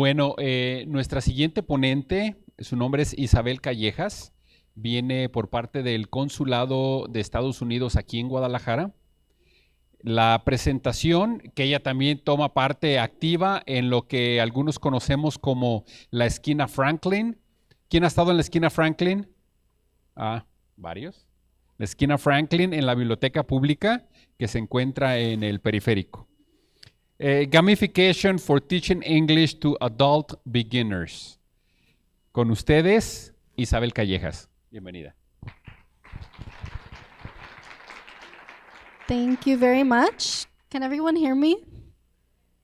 Bueno, nuestra siguiente ponente, su nombre es Isabel Callejas, viene por parte del Consulado de Estados Unidos aquí en Guadalajara. La presentación, que ella también toma parte activa en lo que algunos conocemos como la esquina Franklin. ¿Quién ha estado en la esquina Franklin? Varios. La esquina Franklin en la biblioteca pública que se encuentra en el periférico. Gamification for Teaching English to Adult Beginners. Con ustedes, Isabel Callejas. Bienvenida. Thank you very much. Can everyone hear me?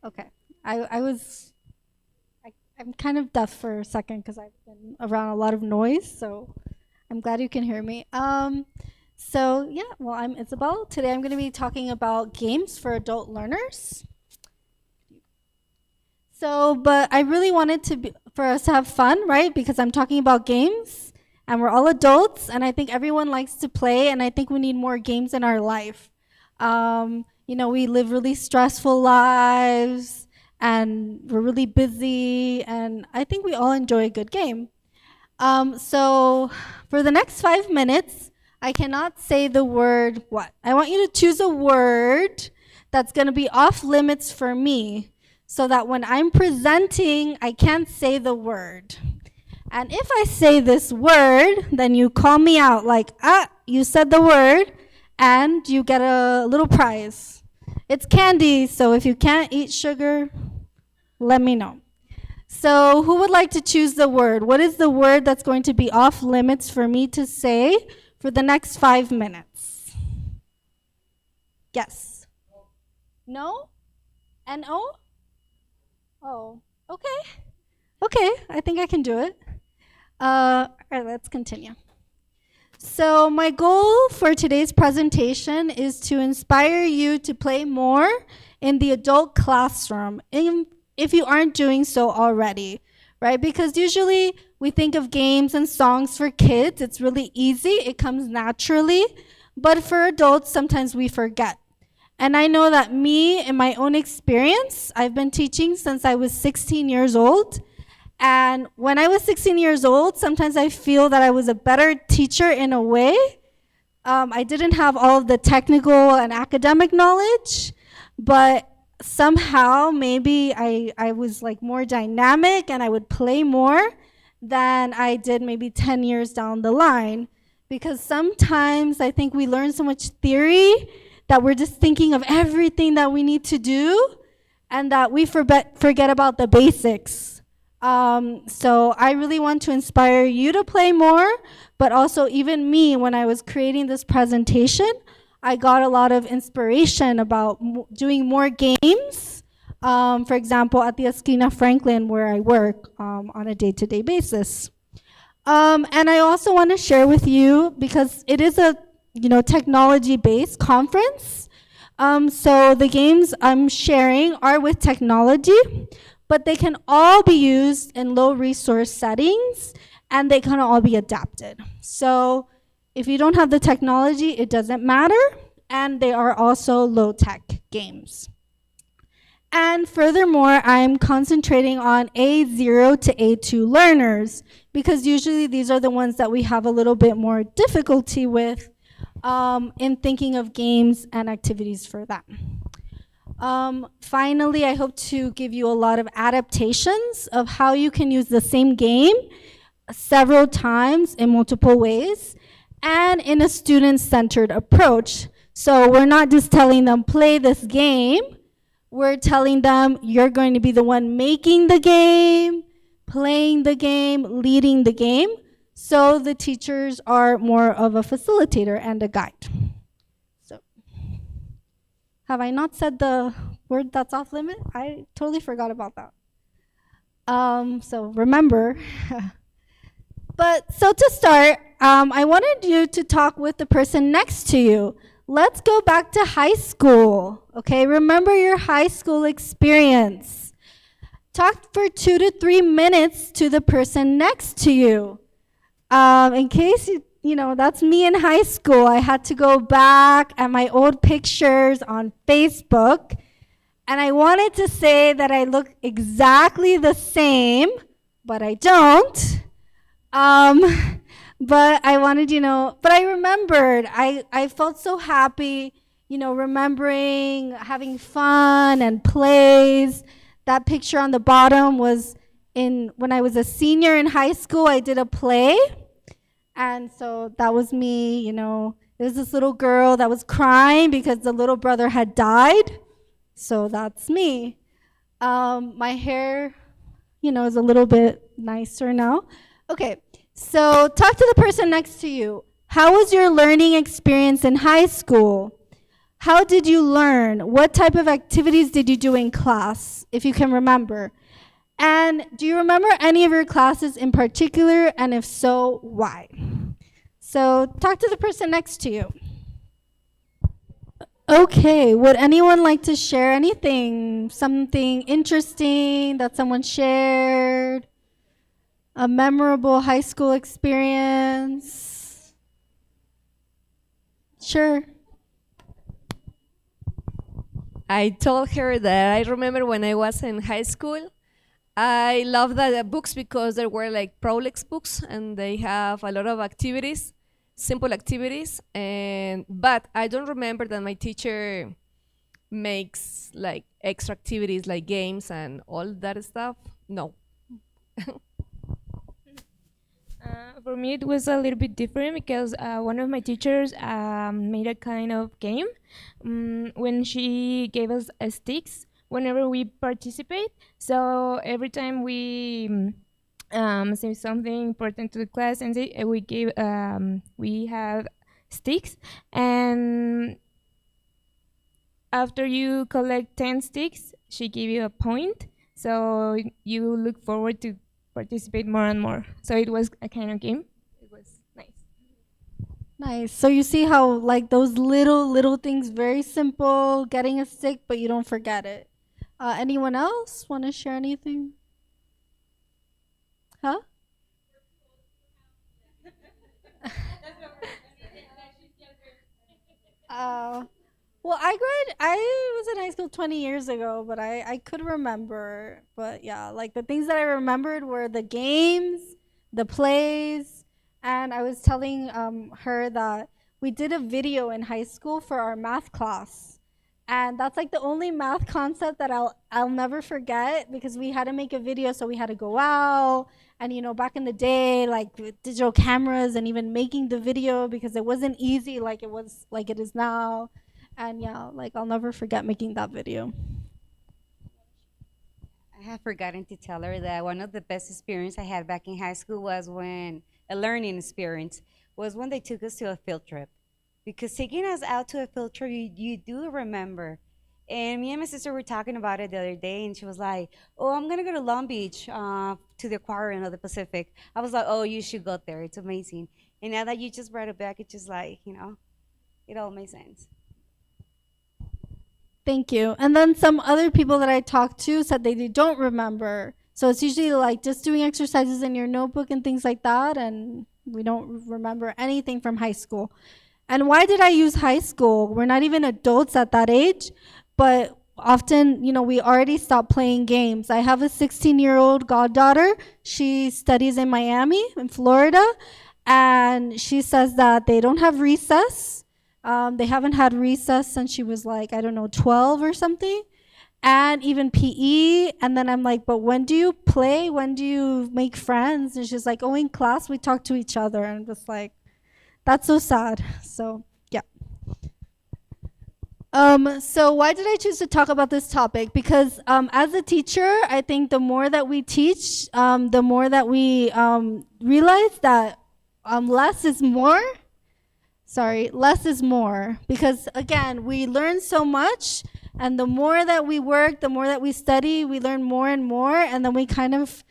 Okay. I'm kind of deaf for a second because I've been around a lot of noise, so I'm glad you can hear me. I'm Isabel. Today I'm going to be talking about games for adult learners. But I really wanted for us to have fun, right? Because I'm talking about games, and we're all adults, and I think everyone likes to play, and I think we need more games in our life. We live really stressful lives, and we're really busy, and I think we all enjoy a good game. So for the next 5 minutes, I cannot say the word what. I want you to choose a word that's going to be off limits for me, so that when I'm presenting, I can't say the word. And if I say this word, then you call me out like, you said the word, and you get a little prize. It's candy, so if you can't eat sugar, let me know. So who would like to choose the word? What is the word that's going to be off limits for me to say for the next 5 minutes? Yes. No? N-O? Oh, okay. Okay, I think I can do it. All right, let's continue. So my goal for today's presentation is to inspire you to play more in the adult classroom, if you aren't doing so already, right? Because usually we think of games and songs for kids. It's really easy. It comes naturally. But for adults, sometimes we forget. And I know that me, in my own experience, I've been teaching since I was 16 years old. And when I was 16 years old, sometimes I feel that I was a better teacher in a way. I didn't have all of the technical and academic knowledge, but somehow maybe I was like more dynamic and I would play more than I did maybe 10 years down the line. Because sometimes I think we learn so much theory that we're just thinking of everything that we need to do and that we forget about the basics. So I really want to inspire you to play more, but also even me, when I was creating this presentation, I got a lot of inspiration about doing more games. For example, at the Esquina Franklin, where I work on a day-to-day basis. And I also want to share with you, because it is a technology-based conference. So the games I'm sharing are with technology, but they can all be used in low resource settings, and they can all be adapted. So if you don't have the technology, it doesn't matter, and they are also low-tech games. And furthermore, I'm concentrating on A0 to A2 learners, because usually these are the ones that we have a little bit more difficulty with in thinking of games and activities for them. Finally, I hope to give you a lot of adaptations of how you can use the same game several times in multiple ways and in a student-centered approach. So we're not just telling them, play this game. We're telling them, you're going to be the one making the game, playing the game, leading the game. So the teachers are more of a facilitator and a guide. So, have I not said the word that's off limit? I totally forgot about that. So remember. So to start, I wanted you to talk with the person next to you. Let's go back to high school, okay? Remember your high school experience. Talk for 2 to 3 minutes to the person next to you. In case that's me in high school. I had to go back at my old pictures on Facebook And I wanted to say that I look exactly the same, but I don't. Um, but I wanted, but I remembered. I felt so happy, remembering having fun and plays. That picture on the bottom was when I was a senior in high school. I did a play. And so that was me, There was this little girl that was crying because the little brother had died. So that's me. My hair, is a little bit nicer now. Okay, so talk to the person next to you. How was your learning experience in high school? How did you learn? What type of activities did you do in class, if you can remember? And do you remember any of your classes in particular? And if so, why? So talk to the person next to you. Okay, would anyone like to share anything? Something interesting that someone shared? A memorable high school experience? Sure. I told her that I remember when I was in high school, I loved the books because they were like Prolex books and they have a lot of activities, simple activities, but I don't remember that my teacher makes like extra activities like games and all that stuff. No. For me, it was a little bit different because one of my teachers made a kind of game when she gave us sticks whenever we participate. So every time we say something important to the class, and we have sticks, and after you collect 10 sticks, she gave you a point. So you look forward to participate more and more. So it was a kind of game. It was nice. Nice. So you see how like those little things, very simple, getting a stick, but you don't forget it. Anyone else want to share anything? Huh? Well, I was in high school 20 years ago, but I could remember. But yeah, like the things that I remembered were the games, the plays, and I was telling her that we did a video in high school for our math class. And that's like the only math concept that I'll never forget because we had to make a video, so we had to go out and back in the day, like with digital cameras and even making the video because it wasn't easy like it is now. And yeah, like I'll never forget making that video. I have forgotten to tell her that one of the best experience I had back in high school was when a learning experience was when they took us to a field trip. Because taking us out to a field trip, you do remember. And me and my sister were talking about it the other day, and she was like, "Oh, I'm gonna go to Long Beach to the aquarium of the Pacific." I was like, "Oh, you should go there. It's amazing." And now that you just brought it back, it's just like it all makes sense. Thank you. And then some other people that I talked to said they don't remember. So it's usually like just doing exercises in your notebook and things like that, and we don't remember anything from high school. And why did I use high school? We're not even adults at that age, but often, we already stopped playing games. I have a 16-year-old goddaughter. She studies in Miami, in Florida, and she says that they don't have recess. They haven't had recess since she was like, I don't know, 12 or something, and even PE. And then I'm like, but when do you play? When do you make friends? And she's like, oh, in class we talk to each other. And I'm just like, that's so sad. So yeah. So why did I choose to talk about this topic? Because as a teacher, I think the more that we teach, the more that we realize that less is more. Less is more. Because again, we learn so much, and the more that we work, the more that we study, we learn more and more, and then we kind of,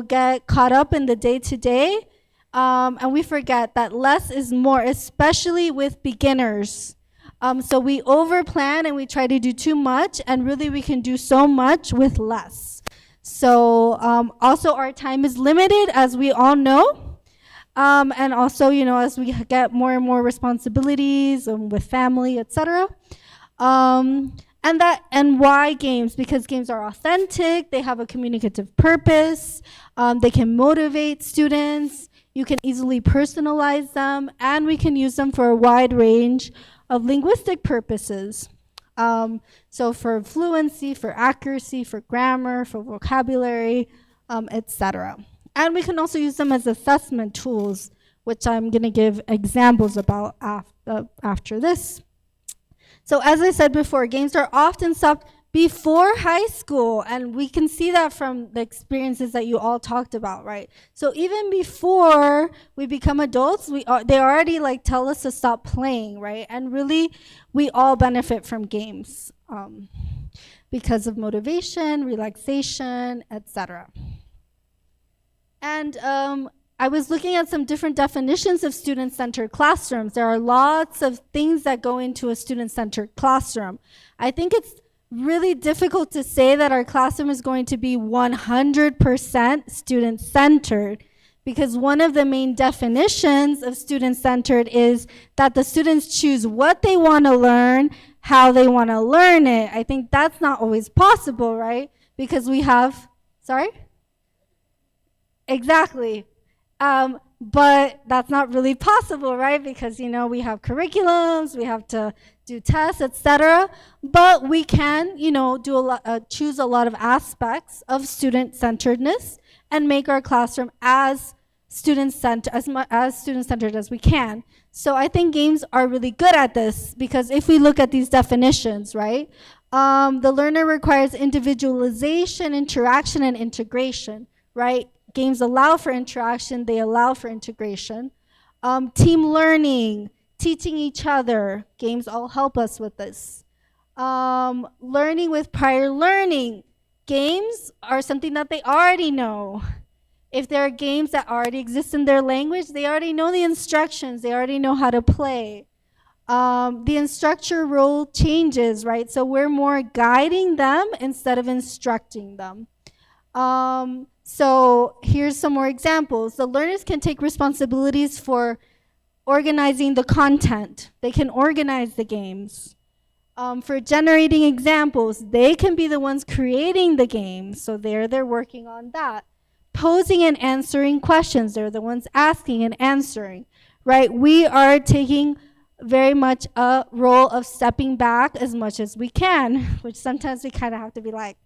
get caught up in the day-to-day, and we forget that less is more, especially with beginners. So we overplan and we try to do too much, and really we can do so much with less. So also our time is limited, as we all know. And also, as we get more and more responsibilities with family, etc. And why games? Because games are authentic, they have a communicative purpose, they can motivate students, you can easily personalize them, and we can use them for a wide range of linguistic purposes. So for fluency, for accuracy, for grammar, for vocabulary, etc. And we can also use them as assessment tools, which I'm going to give examples about after this. So as I said before, games are often stopped before high school, and we can see that from the experiences that you all talked about, right? So even before we become adults, they already like tell us to stop playing, right? And really, we all benefit from games because of motivation, relaxation, etc. And I was looking at some different definitions of student-centered classrooms. There are lots of things that go into a student-centered classroom. I think it's really difficult to say that our classroom is going to be 100% student-centered, because one of the main definitions of student-centered is that the students choose what they want to learn, how they want to learn it. I think that's not always possible, right? Because we have, sorry? Exactly. But that's not really possible, right? Because, we have curriculums, we have to do tests, etc. But we can, do choose a lot of aspects of student-centeredness and make our classroom as student-centered as we can. So I think games are really good at this, because if we look at these definitions, right? The learner requires individualization, interaction, and integration, right? Games allow for interaction, they allow for integration. Team learning, teaching each other, games all help us with this. Learning with prior learning, games are something that they already know. If there are games that already exist in their language, they already know the instructions, they already know how to play. The instructor role changes, right? So we're more guiding them instead of instructing them. So here's some more examples. The learners can take responsibilities for organizing the content. They can organize the games. For generating examples, they can be the ones creating the games. So they're working on that. Posing and answering questions. They're the ones asking and answering, right? We are taking very much a role of stepping back as much as we can, which sometimes we kind of have to be like,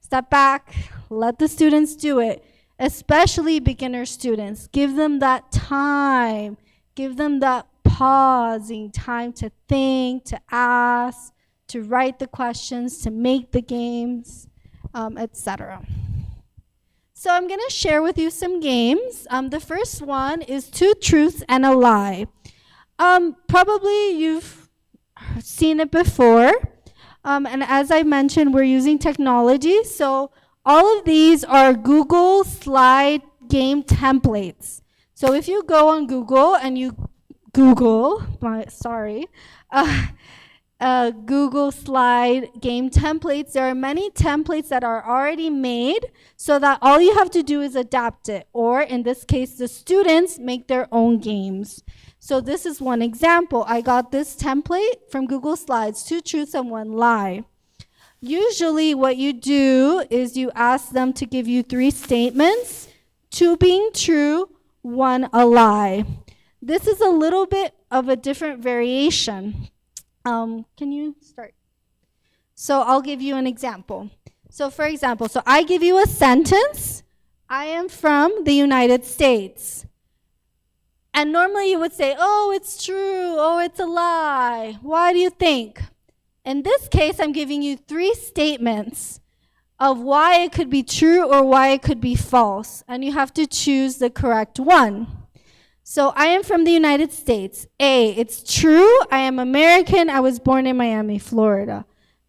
step back, let the students do it, especially beginner students. Give them that time, give them that pausing time to think, to ask, to write the questions, to make the games, etc. So I'm going to share with you some games. The first one is Two Truths and a Lie. Probably you've seen it before. And as I mentioned, we're using technology. So all of these are Google slide game templates. So if you go on Google and you Google, Google slide game templates, there are many templates that are already made so that all you have to do is adapt it. Or in this case, the students make their own games. So this is one example. I got this template from Google Slides, 2 truths and 1 lie. Usually what you do is you ask them to give you 3 statements, 2 being true, 1 a lie. This is a little bit of a different variation. Can you start? So I'll give you an example. So for example, I give you a sentence. I am from the United States. And normally you would say, oh, it's true, oh, it's a lie. Why do you think? In this case, I'm giving you 3 statements of why it could be true or why it could be false. And you have to choose the correct one. So I am from the United States. A, it's true, I am American, I was born in Miami, Florida.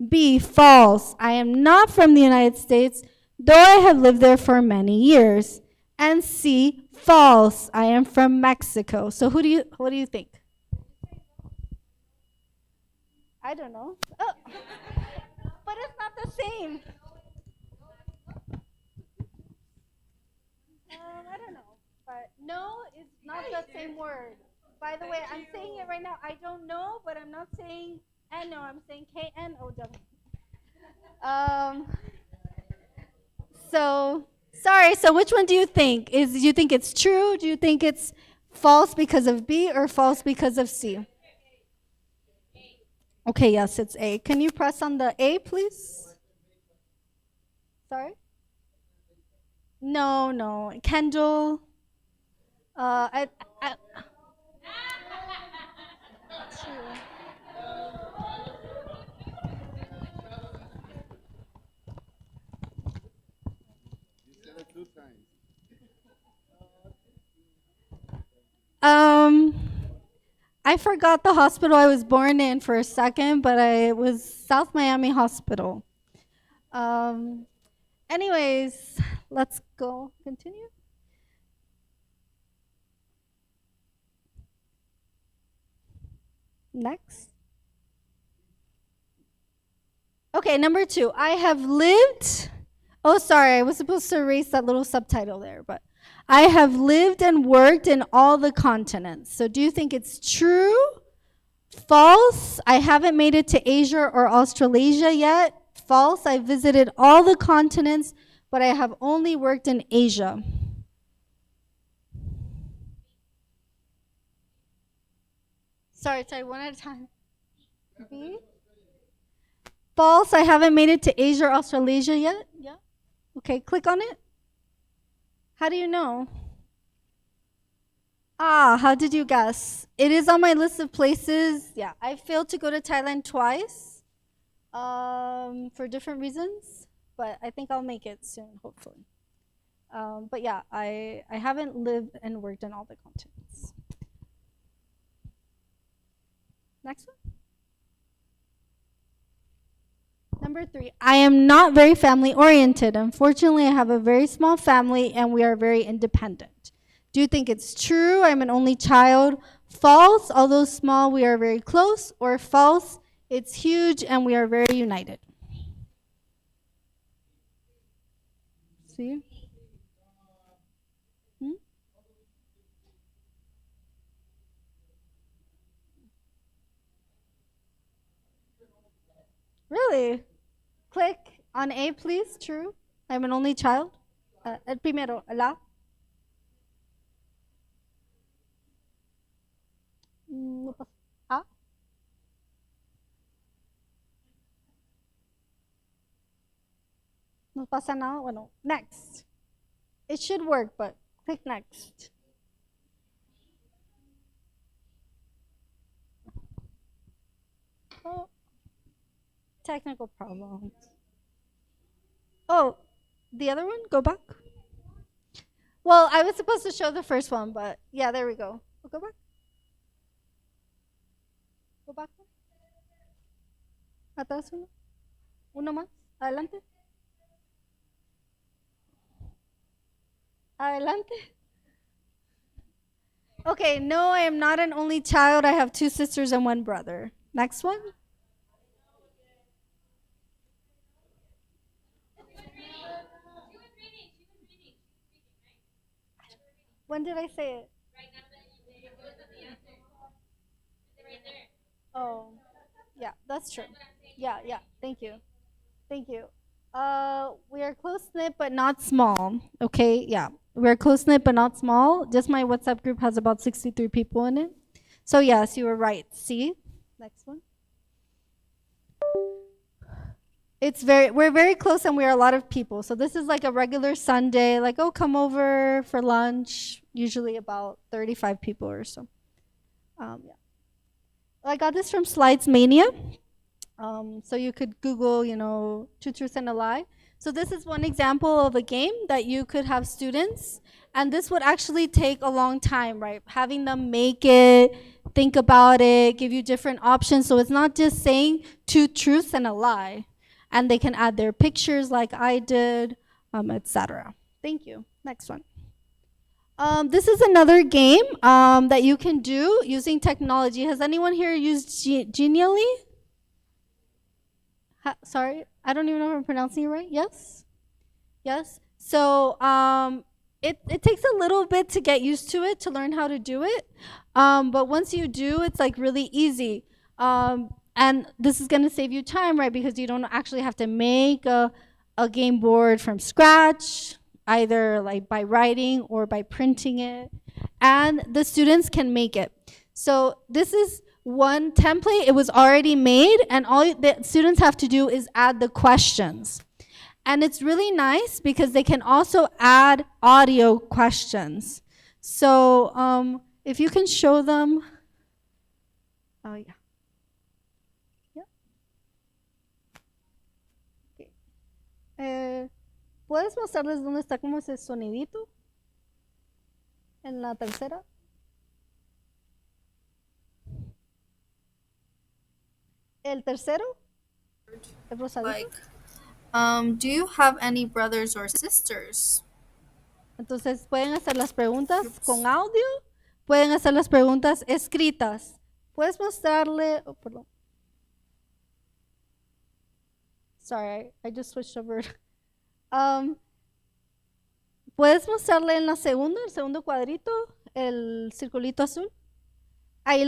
B, false, I am not from the United States, though I have lived there for many years. And C, false, I am from Mexico. So what do you think? I don't know. Oh. But it's not the same. I don't know. But no is not the same word. By the way, I'm saying it right now. I don't know, but I'm not saying And no, I'm saying K-N-O-W. Um, so, sorry, so which one do you think? Do you think it's true? Do you think it's false because of B or false because of C? Okay, yes, it's A. Can you press on the A, please? Sorry? No, no. Kendall. I um, I forgot the hospital I was born in for a second, but it was South Miami Hospital. Um, anyways, let's go. Continue. Next. Okay, number 2. I have lived. Oh, sorry, I was supposed to erase that little subtitle there, but I have lived and worked in all the continents. So do you think it's true? False? I haven't made it to Asia or Australasia yet. False? I visited all the continents, but I have only worked in Asia. Sorry, one at a time. B? False? I haven't made it to Asia or Australasia yet? Yeah. Okay, click on it. How do you know? Ah, how did you guess? It is on my list of places. Yeah, I failed to go to Thailand twice for different reasons, but I think I'll make it soon, hopefully. But yeah, I haven't lived and worked in all the continents. Next one. Number 3, I am not very family oriented. Unfortunately, I have a very small family and we are very independent. Do you think it's true? I'm an only child. False, although small, we are very close. Or false, it's huge and we are very united. See? Hmm? Really? Click on A, please. True. I'm an only child. El primero, la. No pasa. A. No pasa nada. Bueno, next. It should work, but click next. Oh, technical problems. Oh, the other one? Go back. Well, I was supposed to show the first one, but yeah, there we go. Go back. Go back. Atrás uno. Uno más. Adelante. Adelante. Okay, no, I am not an only child. I have 2 sisters and 1 brother. Next one. When did I say it? Oh, yeah, that's true. Yeah, yeah. Thank you. Thank you. We are close knit but not small. Okay, yeah. We're close knit but not small. Just my WhatsApp group has about 63 people in it. So yes, you were right. See? Next one. We're very close and we're a lot of people. So this is like a regular Sunday, like, oh, come over for lunch. Usually about 35 people or so. Yeah. I got this from Slides Mania. So you could Google, two truths and a lie. So this is one example of a game that you could have students, and this would actually take a long time, right? Having them make it, think about it, give you different options. So it's not just saying 2 truths and a lie. And they can add their pictures like I did, etc. Thank you. Next one. This is another game that you can do using technology. Has anyone here used Genially? Sorry, I don't even know if I'm pronouncing it right. Yes? Yes? So it takes a little bit to get used to it, to learn how to do it. But once you do, it's like really easy. And this is going to save you time, right? Because you don't actually have to make a game board from scratch, either like by writing or by printing it. And the students can make it. So this is one template. It was already made, and all the students have to do is add the questions. And it's really nice because they can also add audio questions. So if you can show them. Oh, yeah. ¿Puedes mostrarles dónde está como ese sonidito? En la tercera. El tercero. El rosadito. Like, do you have any brothers or sisters? Entonces pueden hacer las preguntas con audio, pueden hacer las preguntas escritas. ¿Puedes mostrarle? Oh, perdón. Sorry, I just switched over. ¿Puedes mostrarle en la segunda, el segundo cuadrito, el circulito azul? Ahí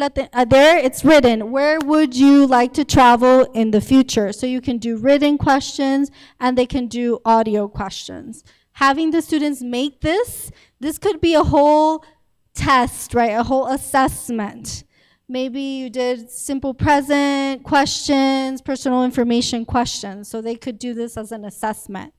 there it's written, where would you like to travel in the future? So you can do written questions and they can do audio questions. Having the students make this could be a whole test, right? A whole assessment. Maybe you did simple present questions, personal information questions. So they could do this as an assessment.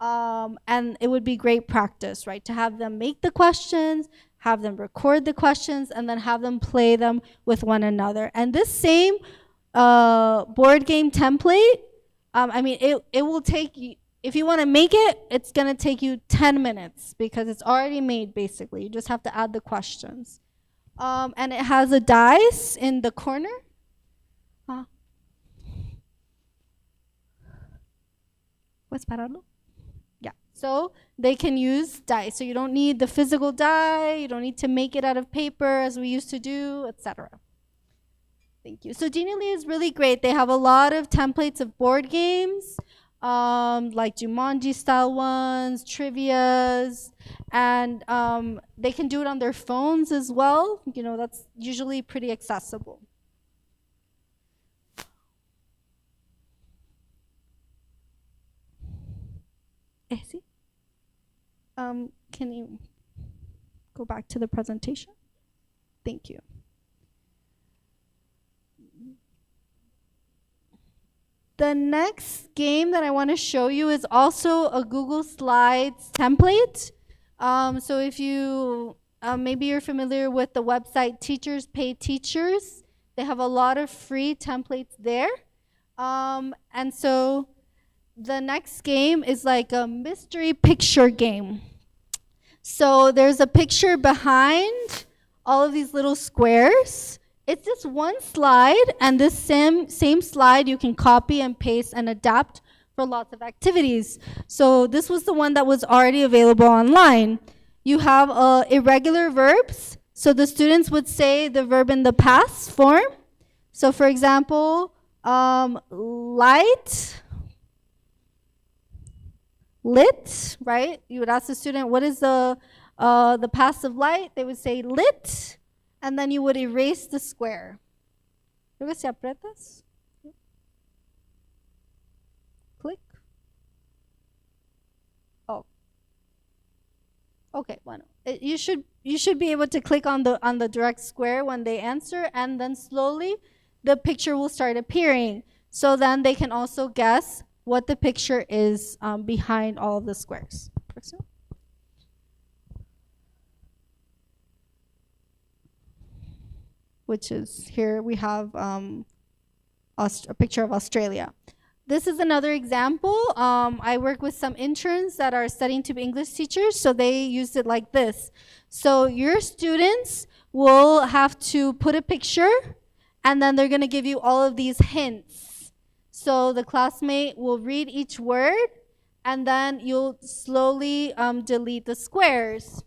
And it would be great practice, right? To have them make the questions, have them record the questions, and then have them play them with one another. And this same board game template, it will take you, if you want to make it, it's going to take you 10 minutes because it's already made, basically. You just have to add the questions. And it has a dice in the corner. ¿Puedes pararlo? Yeah. So they can use dice. So you don't need the physical die. You don't need to make it out of paper as we used to do, etc. Thank you. So Genially is really great. They have a lot of templates of board games, like Jumanji style ones, trivias, and they can do it on their phones as well. You know, that's usually pretty accessible. Can you go back to the presentation? Thank you. The next game that I want to show you is also a Google Slides template. So if you, maybe you're familiar with the website Teachers Pay Teachers, they have a lot of free templates there. And so the next game is like a mystery picture game. So there's a picture behind all of these little squares. It's just one slide, and this same slide you can copy and paste and adapt for lots of activities. So this was the one that was already available online. You have irregular verbs. So the students would say the verb in the past form. So for example, light, lit, right? You would ask the student, what is the past of light? They would say lit, and then you would erase the square. Luego si aprietas. Click. Oh. Okay, bueno. You should be able to click on the direct square when they answer, and then slowly the picture will start appearing. So then they can also guess what the picture is behind all of the squares. Which is, here we have a picture of Australia. This is another example. I work with some interns that are studying to be English teachers, so they used it like this. So your students will have to put a picture, and then they're going to give you all of these hints. So the classmate will read each word, and then you'll slowly delete the squares.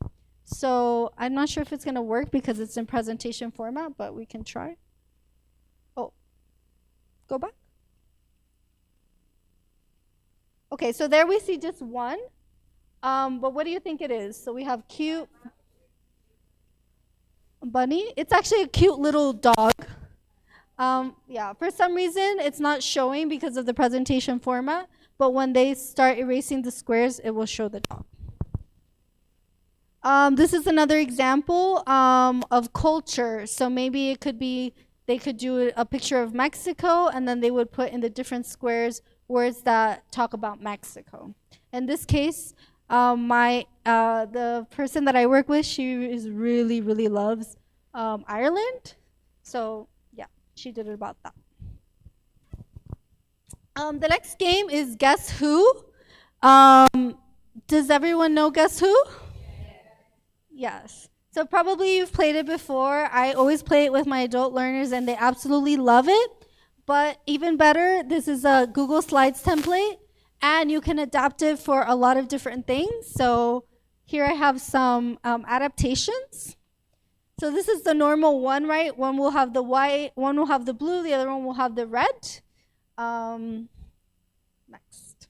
So I'm not sure if it's going to work because it's in presentation format, but we can try. Oh, go back. Okay, so there we see just one. But what do you think it is? So we have cute bunny. It's actually a cute little dog. Yeah, for some reason it's not showing because of the presentation format, but when they start erasing the squares, it will show the dog. This is another example of culture. So maybe it could be, they could do a picture of Mexico and then they would put in the different squares words that talk about Mexico. In this case, the person that I work with, she is really loves Ireland. So yeah, she did it about that. The next game is Guess Who. Does everyone know Guess Who? Yes. So probably you've played it before. I always play it with my adult learners and they absolutely love it. But even better, this is a Google Slides template and you can adapt it for a lot of different things. So here I have some adaptations. So this is the normal one, right? One will have the white, one will have the blue, the other one will have the red. Next.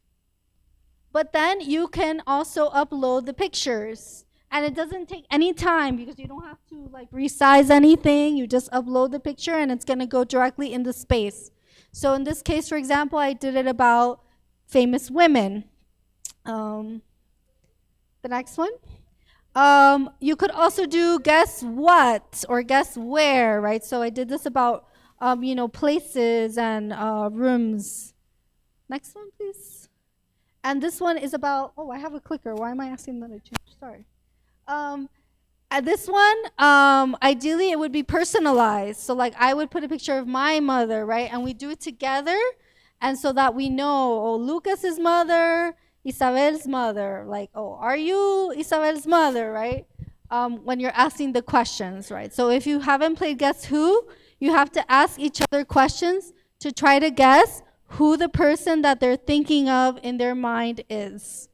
But then you can also upload the pictures. And it doesn't take any time because you don't have to like resize anything. You just upload the picture and it's going to go directly in the space. So in this case, for example, I did it about famous women. The next one. You could also do guess what or guess where, right? So I did this about, places and rooms. Next one, please. And this one is about, oh, I have a clicker. Why am I asking them to change? Sorry. This one, ideally it would be personalized. So like I would put a picture of my mother, right? And we do it together. And so that we know, oh, Lucas's mother, Isabel's mother. Like, oh, are you Isabel's mother, right? When you're asking the questions, right? So if you haven't played Guess Who, you have to ask each other questions to try to guess who the person that they're thinking of in their mind is.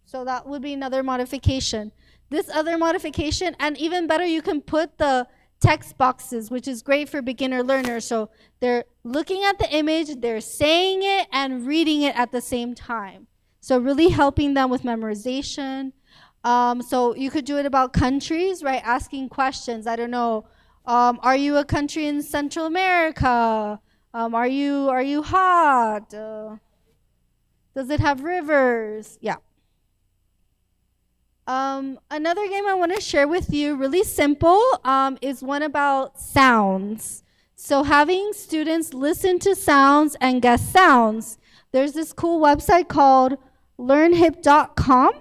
So that would be another modification. This other modification, and even better, you can put the text boxes, which is great for beginner learners. So they're looking at the image, they're saying it, and reading it at the same time. So really helping them with memorization. So you could do it about countries, right? Asking questions. I don't know. Are you a country in Central America? Are you hot? Does it have rivers? Yeah. Another game I want to share with you, really simple, is one about sounds. So having students listen to sounds and guess sounds. There's this cool website called learnhip.com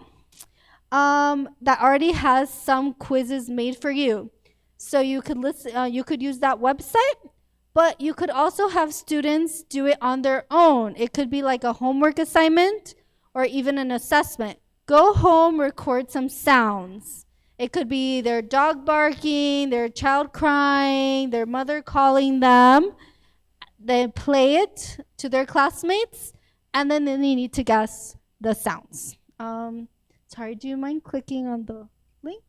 that already has some quizzes made for you. So you could you could use that website, but you could also have students do it on their own. It could be like a homework assignment or even an assessment. Go home, record some sounds. It could be their dog barking, their child crying, their mother calling them. They play it to their classmates, and then they need to guess the sounds. Sorry, do you mind clicking on the link?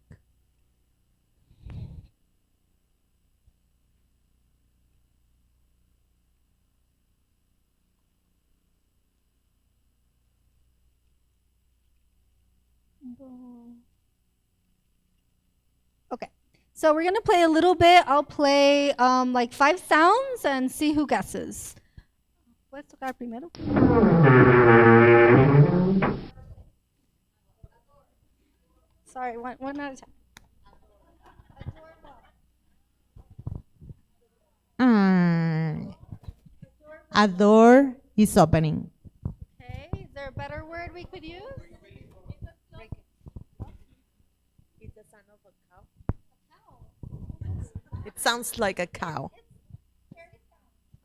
Okay, so we're gonna play a little bit. I'll play like 5 sounds and see who guesses. ¿Puedes tocar primero? Sorry, one at a time. A door is opening. Okay, is there a better word we could use? It sounds like a cow.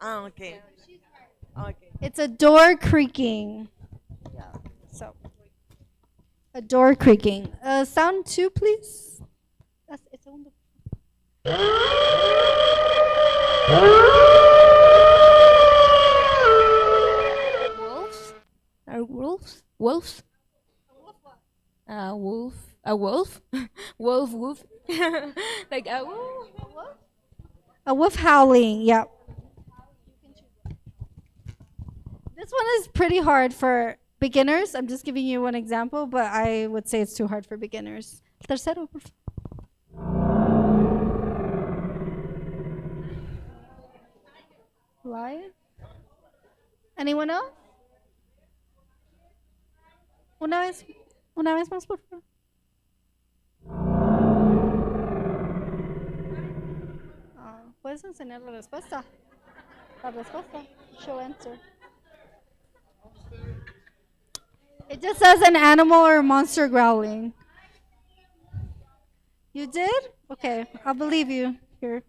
Oh, okay. Okay. It's a door creaking. Yeah. So, a door creaking. Sound 2, please. Wolves? Are wolves? Wolves? Wolf. A wolf? Wolf, wolf. Like a wolf. A wolf howling, yep. This one is pretty hard for beginners. I'm just giving you one example, but I would say it's too hard for beginners. Tercero, por favor. Anyone else? Una vez más, por favor. ¿Puedes enseñar la respuesta? La respuesta. Show answer. It just says an animal or monster growling. You did? Okay, I'll believe you. Here.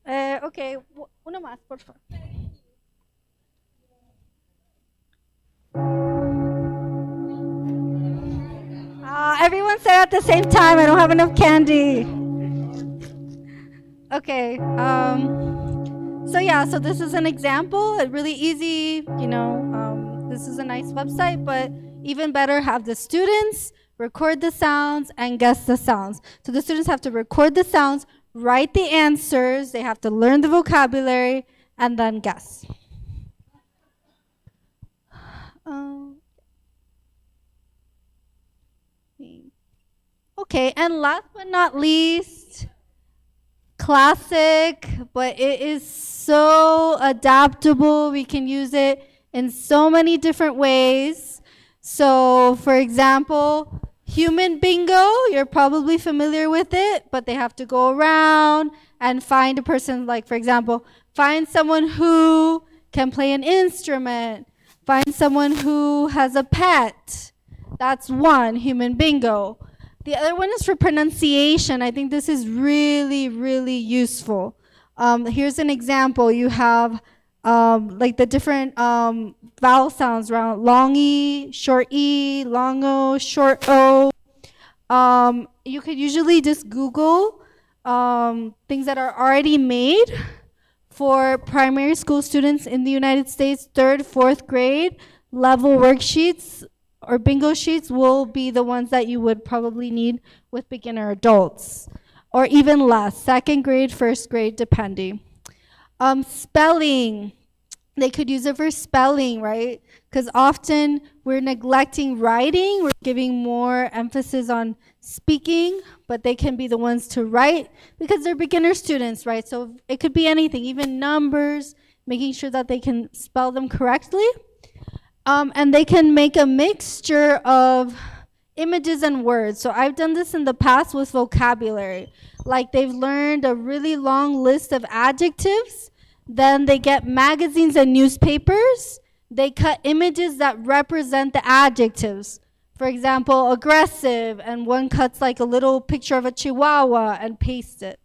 Okay, una más, por favor. Everyone said at the same time. I don't have enough candy. Okay. So this is an example. A really easy. This is a nice website, but even better, have the students record the sounds and guess the sounds. So the students have to record the sounds, write the answers. They have to learn the vocabulary and then guess. Okay, and last but not least, classic, but it is so adaptable. We can use it in so many different ways. So, for example, human bingo, you're probably familiar with it, but they have to go around and find a person, like, for example, find someone who can play an instrument, find someone who has a pet. That's one, human bingo. The other one is for pronunciation. I think this is really, really useful. Here's an example. You have like the different vowel sounds around long E, short E, long O, short O. You could usually just Google things that are already made for primary school students in the United States, 3rd, 4th grade level worksheets or bingo sheets will be the ones that you would probably need with beginner adults, or even less, 2nd grade, 1st grade, depending. Spelling, they could use it for spelling, right? Because often we're neglecting writing, we're giving more emphasis on speaking, but they can be the ones to write because they're beginner students, right? So it could be anything, even numbers, making sure that they can spell them correctly. And they can make a mixture of images and words. So I've done this in the past with vocabulary. Like they've learned a really long list of adjectives. Then they get magazines and newspapers. They cut images that represent the adjectives. For example, aggressive, and one cuts like a little picture of a chihuahua and pastes it.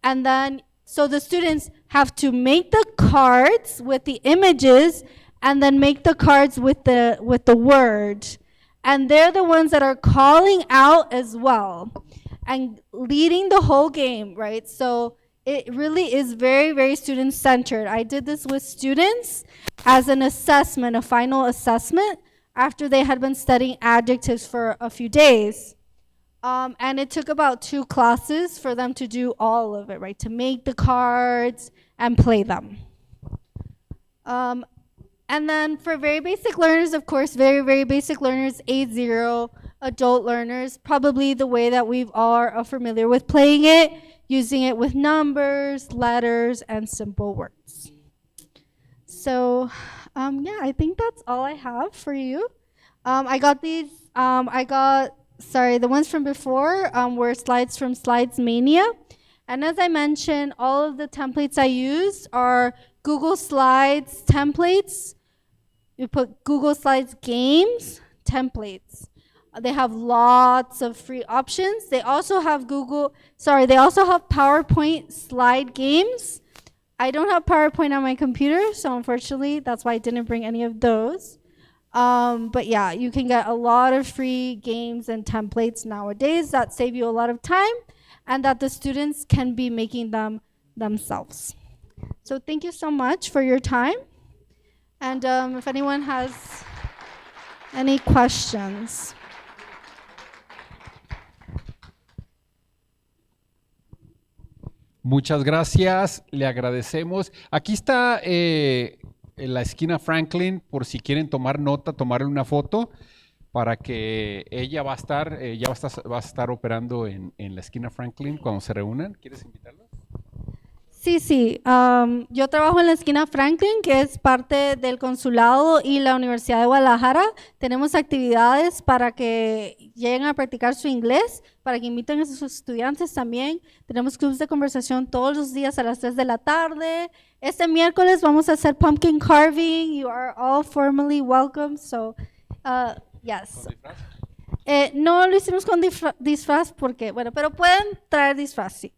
And then, so the students have to make the cards with the images and then make the cards with the word. And they're the ones that are calling out as well and leading the whole game, right? So it really is very, very student-centered. I did this with students as an assessment, a final assessment, after they had been studying adjectives for a few days. And it took about 2 classes for them to do all of it, right? To make the cards and play them. And then for very basic learners, of course, very, very basic learners, 8-0, adult learners, probably the way that we all are familiar with playing it, using it with numbers, letters, and simple words. So, yeah, I think that's all I have for you. I got these, the ones from before were slides from Slides Mania. And as I mentioned, all of the templates I used are Google Slides templates. You put Google Slides games, templates. They have lots of free options. They also have PowerPoint slide games. I don't have PowerPoint on my computer, so unfortunately, that's why I didn't bring any of those. But yeah, you can get a lot of free games and templates nowadays that save you a lot of time and that the students can be making them themselves. So thank you so much for your time. And if anyone has any questions. Muchas gracias, le agradecemos. Aquí está en la esquina Franklin, por si quieren tomar nota, tomarle una foto, para que ella va a estar operando en la esquina Franklin cuando se reúnan. ¿Quieres invitarlos? Sí. Yo trabajo en la esquina Franklin, que es parte del consulado y la Universidad de Guadalajara. Tenemos actividades para que lleguen a practicar su inglés, para que inviten a sus estudiantes también. Tenemos clubes de conversación todos los días a las 3 de la tarde. Este miércoles vamos a hacer pumpkin carving. You are all formally welcome. So, yes. No lo hicimos con disfraz porque, bueno, pero pueden traer disfraz, sí.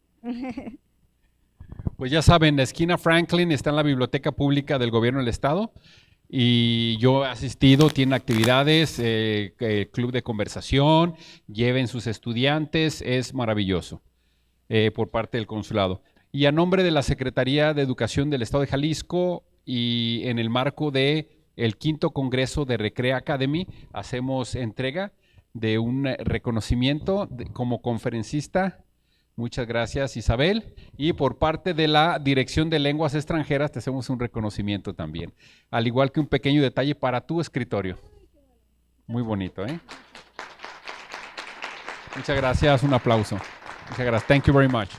Pues ya saben, la esquina Franklin está en la biblioteca pública del gobierno del estado y yo he asistido, tiene actividades, club de conversación, lleven sus estudiantes, es maravilloso por parte del consulado. Y a nombre de la Secretaría de Educación del Estado de Jalisco y en el marco de el 5º Congreso de Recrea Academy, hacemos entrega de un reconocimiento como conferencista. Muchas gracias, Isabel. Y por parte de la Dirección de Lenguas Extranjeras te hacemos un reconocimiento también. Al igual que un pequeño detalle para tu escritorio. Muy bonito, ¿eh? Muchas gracias, un aplauso. Muchas gracias. Thank you very much.